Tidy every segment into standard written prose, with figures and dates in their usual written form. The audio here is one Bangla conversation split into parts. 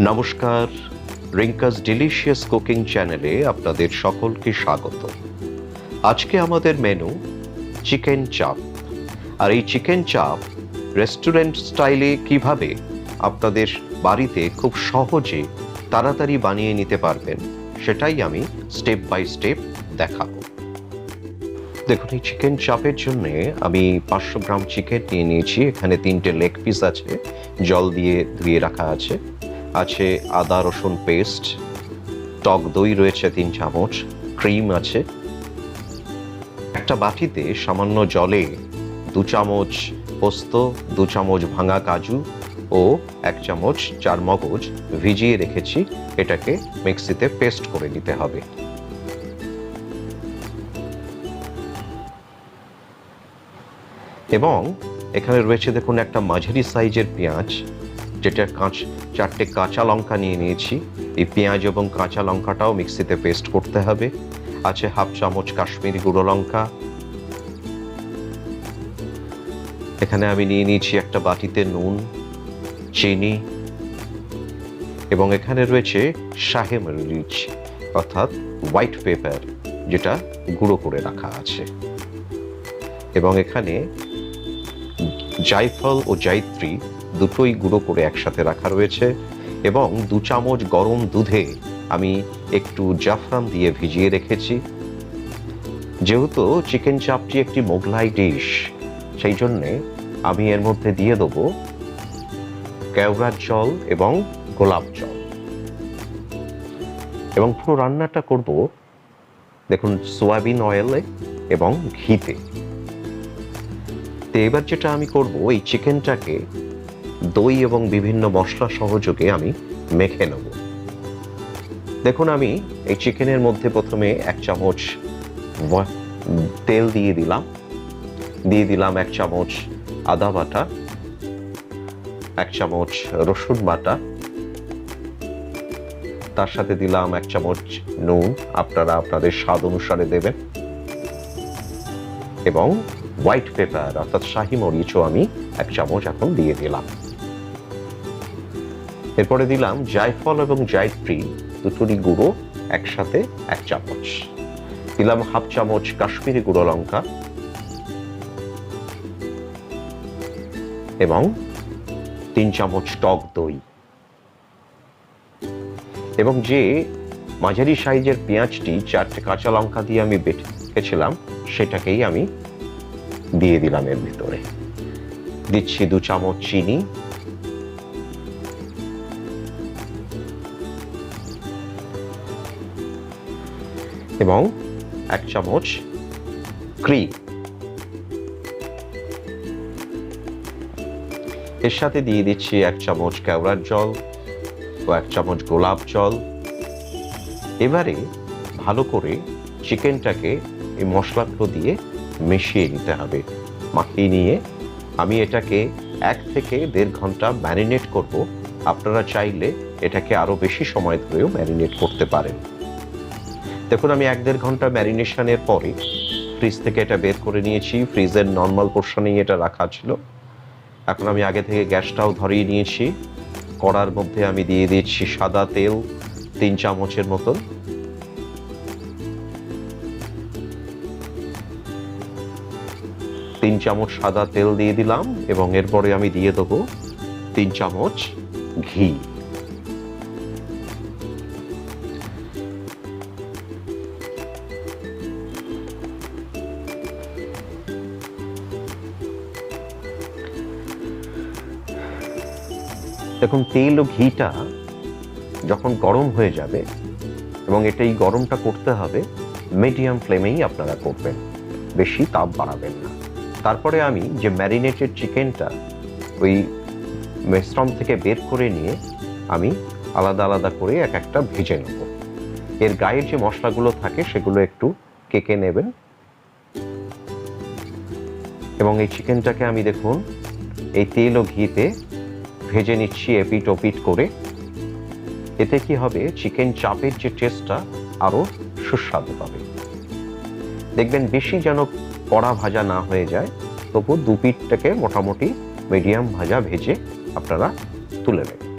নমস্কার, রিঙ্কাস ডিলিশিয়াস কুকিং চ্যানেলে আপনাদের সকলকে স্বাগত। আজকে আমাদের মেনু চিকেন চাপ। আর এই চিকেন চাপ রেস্টুরেন্ট স্টাইলে কিভাবে আপনাদের বাড়িতে খুব সহজে তাড়াতাড়ি বানিয়ে নিতে পারবেন সেটাই আমি স্টেপ বাই স্টেপ দেখাবো। দেখুন, এই চিকেন চাপের জন্যে আমি 500 গ্রাম চিকেন নিয়ে নিয়েছি। এখানে 3টে লেগ পিস আছে, জল দিয়ে ধুয়ে রাখা আছে। আছে আদা রসুন পেস্ট, টক দই রয়েছে 3 চামচ, ক্রিম আছে। একটা বাটিতে সামান্য জলে 2 চামচ পোস্ত, 2 চামচ ভাঙা কাজু ও 1 চামচ চারমগজ ভিজিয়ে রেখেছি। এটাকে মিক্সিতে পেস্ট করে নিতে হবে। এবং এখানে রয়েছে দেখুন একটা মাঝারি সাইজের পেঁয়াজ, যেটা 4টে কাঁচা লঙ্কা নিয়ে নিয়েছি। এই পেঁয়াজ এবং কাঁচা লঙ্কাটাও মিক্সিতে পেস্ট করতে হবে। আছে হাফ চামচ কাশ্মীরি গুঁড়ো লঙ্কা। এখানে আমি নিয়ে নিয়েছি একটা বাটিতে নুন, চিনি এবং এখানে রয়েছে শাহি মরিচ অর্থাৎ হোয়াইট পেপার, যেটা গুঁড়ো করে রাখা আছে। এবং এখানে জায়ফল ও জায়ত্রী দুটোই গুঁড়ো করে একসাথে রাখা রয়েছে। এবং 2 চামচ গরম দুধে আমি একটু জাফরান দিয়ে ভিজিয়ে রেখেছি। যেহেতু চিকেন চাপটি একটি মোগলাই ডিশ, সেই জন্যে আমি এর মধ্যে দিয়ে দেবো কেওড়ার জল এবং গোলাপ জল। এবং পুরো রান্নাটা করব দেখুন সয়াবিন অয়েলে এবং ঘিতে। তো এবার যেটা আমি করব, এই চিকেনটাকে দই এবং বিভিন্ন মশলা সহযোগে আমি মেখে নেব। দেখুন, আমি এই চিকেনের মধ্যে প্রথমে 1 চামচ তেল দিয়ে দিলাম 1 চামচ আদা বাটা, 1 চামচ রসুন বাটা, তার সাথে দিলাম 1 চামচ নুন, আপনারা আপনাদের স্বাদ অনুসারে দেবেন। এবং হোয়াইট পেপার অর্থাৎ শাহি মরিচও আমি 1 চামচ এখন দিয়ে দিলাম। এরপরে দিলাম জায়ফল এবং জায়ত্রী দুটোরই গুঁড়ো একসাথে 1 চামচ। দিলাম হাফ চামচ কাশ্মীরি গুঁড়ো লঙ্কা এবং 3 চামচ টক দই। এবং যে মাঝারি সাইজের পেঁয়াজটি 4টে কাঁচা লঙ্কা দিয়ে আমি বেটে রেখেছিলাম সেটাকেই আমি দিয়ে দিলাম এর ভিতরে। দিচ্ছি 2 চামচ চিনি এবং 1 চামচ ক্রিম। এর সাথে দিয়ে দিচ্ছি 1 চামচ কেওড়ার জল ও 1 চামচ গোলাপ জল। এবারে ভালো করে চিকেনটাকে এই মশলাগুলো দিয়ে মিশিয়ে নিতে হবে। মাখিয়ে নিয়ে আমি এটাকে 1 থেকে 1.5 ঘন্টা ম্যারিনেট করব। আপনারা চাইলে এটাকে আরো বেশি সময় ধরেও ম্যারিনেট করতে পারেন। দেখুন, আমি 1-1.5 ঘন্টা ম্যারিনেশনের পরে ফ্রিজ থেকে এটা বের করে নিয়েছি। ফ্রিজের নর্মাল পোর্শনেই এটা রাখা ছিল। এখন আমি আগে থেকে গ্যাসটাও ধরিয়ে নিয়েছি। কড়ার মধ্যে আমি দিয়ে দিচ্ছি সাদা তেল 3 চামচের মতন। তিন চামচ সাদা তেল দিয়ে দিলাম এবং এরপরে আমি দিয়ে দেবো 3 চামচ ঘি। দেখুন, তেল ও ঘিটা যখন গরম হয়ে যাবে, এবং এই গরমটা করতে হবে মিডিয়াম ফ্লেমেই আপনারা করবেন, বেশি তাপ বাড়াবেন না। তারপরে আমি যে ম্যারিনেটেড চিকেনটা ওই মিশ্রণ থেকে বের করে নিয়ে আমি আলাদা আলাদা করে একটা ভেজে নেব। এর গায়ের যে মশলাগুলো থাকে সেগুলো একটু কেকে নেবেন। এবং এই চিকেনটাকে আমি দেখুন এই তেল ও ঘিতে ভেজে নিচ্ছি এপিট ওপিট করে। এতে কি হবে, চিকেন চাপের যে টেস্টটা আরো সুস্বাদু হবে। দেখবেন বেশি যেন কড়া ভাজা না হয়ে যায়, তবু 2 পিঠটাকে মোটামুটি মিডিয়াম ভাজা ভেজে আপনারা তুলে নেবেন।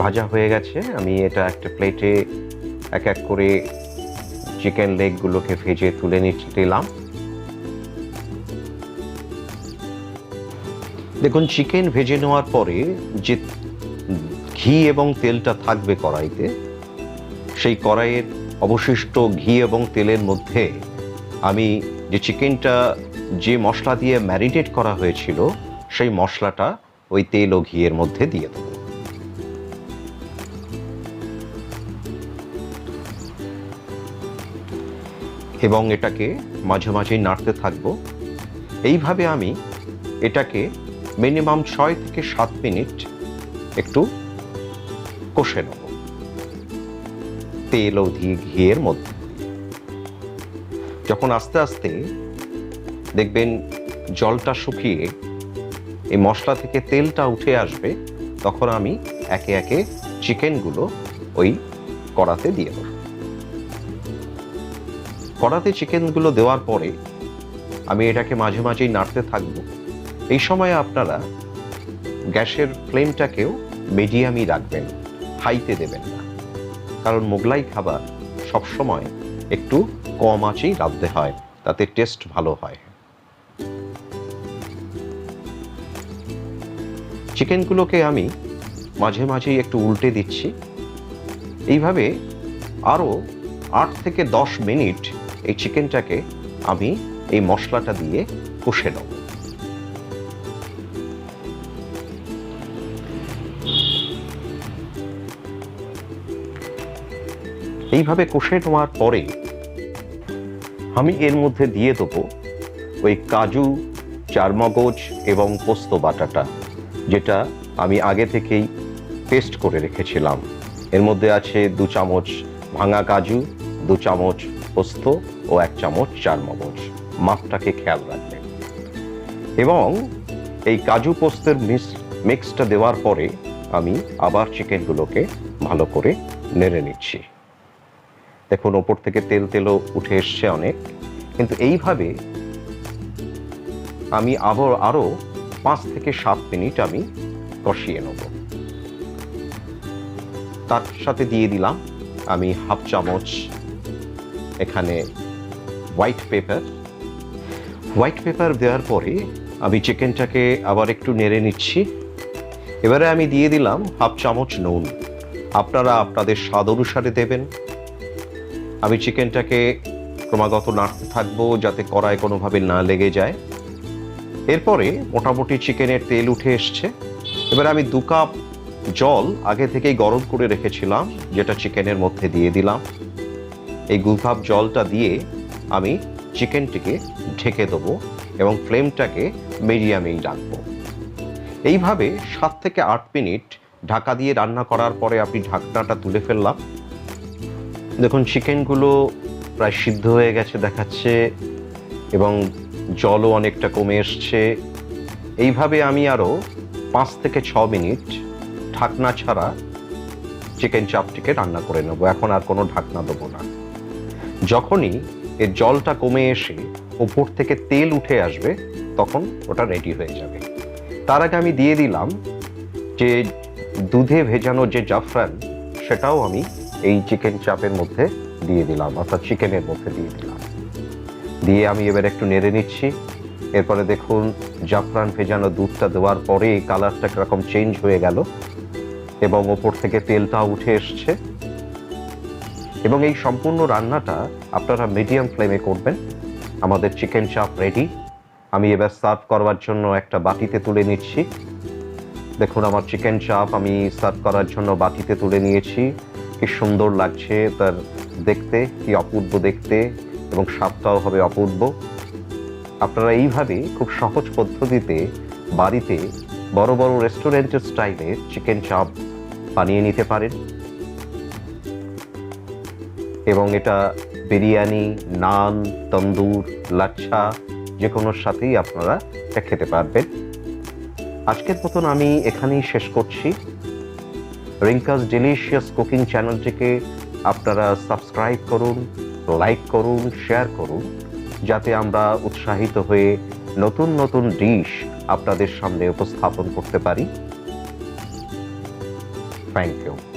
ভাজা হয়ে গেছে। আমি এটা একটা প্লেটে এক এক করে চিকেন লেগগুলোকে ভেজে তুলে নিলাম। দেখুন, চিকেন ভেজে নেওয়ার পরে যে ঘি এবং তেলটা থাকবে কড়াইতে, সেই কড়াইয়ের অবশিষ্ট ঘি এবং তেলের মধ্যে আমি যে চিকেনটা যে মশলা দিয়ে ম্যারিনেট করা হয়েছিল সেই মশলাটা ওই তেল ও ঘিয়ের মধ্যে দিয়ে দেব। এবং এটাকে মাঝে মাঝেই নাড়তে থাকবো। এইভাবে আমি এটাকে মিনিমাম 6 থেকে 7 মিনিট একটু কষে নেব তেল ও ঘিয়ের মধ্যে। যখন আস্তে আস্তে দেখবেন জলটা শুকিয়ে এই মশলা থেকে তেলটা উঠে আসবে, তখন আমি একে একে চিকেনগুলো ওই কড়াতে দিয়ে দেব। কড়াতে চিকেনগুলো দেওয়ার পরে আমি এটাকে মাঝে মাঝেই নাড়তে থাকবো। এই সময় আপনারা গ্যাসের ফ্লেমটাকেও মিডিয়ামই রাখবেন, হাইতে দেবেন না, কারণ মোগলাই খাবার সবসময় একটু কম আঁচেই রাঁধতে হয়, তাতে টেস্ট ভালো হয়। চিকেনগুলোকে আমি মাঝে মাঝেই একটু উল্টে দিচ্ছি। এইভাবে আরও 8 থেকে 10 মিনিট এই চিকেনটাকে আমি এই মশলাটা দিয়ে কষে নেব। এইভাবে কষে নেওয়ার পরে আমি এর মধ্যে দিয়ে দেবো ওই কাজু, চারমগজ এবং পোস্ত বাটাটা, যেটা আমি আগে থেকেই পেস্ট করে রেখেছিলাম। এর মধ্যে আছে 2 চামচ ভাঙা কাজু, 2 চামচ পোস্ত ও 1 চামচ চারমগজ। মাপটাকে খেয়াল রাখবেন। এবং এই কাজু পোস্তের মিক্সটা দেওয়ার পরে আমি আবার চিকেনগুলোকে ভালো করে নেড়ে নিচ্ছি। দেখুন, ওপর থেকে তেল তেলও উঠে এসছে অনেক। কিন্তু এইভাবে আমি আরও 5 থেকে 7 মিনিট আমি কষিয়ে নেব। তার সাথে দিয়ে দিলাম আমি 1/2 চামচ এখানে হোয়াইট পেপার দেওয়ার পরে আমি চিকেনটাকে আবার একটু নেড়ে নিচ্ছি। এবারে আমি দিয়ে দিলাম 1/2 চামচ নুন। আপনারা আপনাদের স্বাদ অনুসারে দেবেন। আমি চিকেনটাকে ক্রমাগত নাড়তে থাকবো যাতে কড়ায় কোনোভাবে না লেগে যায়। এরপরে মোটামুটি চিকেনের তেল উঠে এসছে। এবার আমি 2 কাপ জল আগে থেকেই গরম করে রেখেছিলাম, যেটা চিকেনের মধ্যে দিয়ে দিলাম। এই 2 কাপ জলটা দিয়ে আমি চিকেনটিকে ঢেকে দেবো এবং ফ্লেমটাকে মিডিয়ামেই রাখবো। এইভাবে 7 থেকে 8 মিনিট ঢাকা দিয়ে রান্না করার পরে আমি ঢাকনাটা তুলে ফেললাম। দেখুন, চিকেনগুলো প্রায় সিদ্ধ হয়ে গেছে দেখাচ্ছে এবং জলও অনেকটা কমে এসছে। এইভাবে আমি আরও 5 থেকে 6 মিনিট ঢাকনা ছাড়া চিকেন চাপটিকে রান্না করে নেব। এখন আর কোনো ঢাকনা দেবো না। যখনই এর জলটা কমে এসে উপর থেকে তেল উঠে আসবে, তখন ওটা রেডি হয়ে যাবে। তার আগে আমি দিয়ে দিলাম যে দুধে ভেজানো যে জাফরান, সেটাও আমি এই চিকেন চাপের মধ্যে দিয়ে দিলাম, অর্থাৎ চিকেনের মধ্যে দিয়ে দিলাম। দিয়ে আমি এবার একটু নেড়ে নিচ্ছি। এরপরে দেখুন, জাফরান ভেজানো দুধটা দেওয়ার পরে এই কালারটা কিরকম চেঞ্জ হয়ে গেল এবং ওপর থেকে তেলটাও উঠে এসছে। এবং এই সম্পূর্ণ রান্নাটা আপনারা মিডিয়াম ফ্লেমে করবেন। আমাদের চিকেন চাপ রেডি। আমি এবার সার্ভ করবার জন্য একটা বাটিতে তুলে নিচ্ছি। দেখুন, আমার চিকেন চাপ আমি সার্ভ করার জন্য বাটিতে তুলে নিয়েছি। কি সুন্দর লাগছে তার দেখতে, কি অপূর্ব দেখতে, এবং স্বাদটাও হবে অপূর্ব। আপনারা এইভাবে খুব সহজ পদ্ধতিতে বাড়িতে বড় বড় রেস্টুরেন্টের স্টাইলে চিকেন চাপ বানিয়ে নিতে পারেন এবং এটা বিরিয়ানি, নান, তন্দুর, লাচ্ছা যে কোনোর সাথেই আপনারা এটা খেতে পারবেন। আজকের মতন আমি এখানেই শেষ করছি। রিঙ্কাস ডিলিশিয়াস কুকিং চ্যানেলটিকে আপনারা সাবস্ক্রাইব করুন, লাইক করুন, শেয়ার করুন, যাতে আমরা উৎসাহিত হয়ে নতুন নতুন ডিশ আপনাদের সামনে উপস্থাপন করতে পারি। Thank you.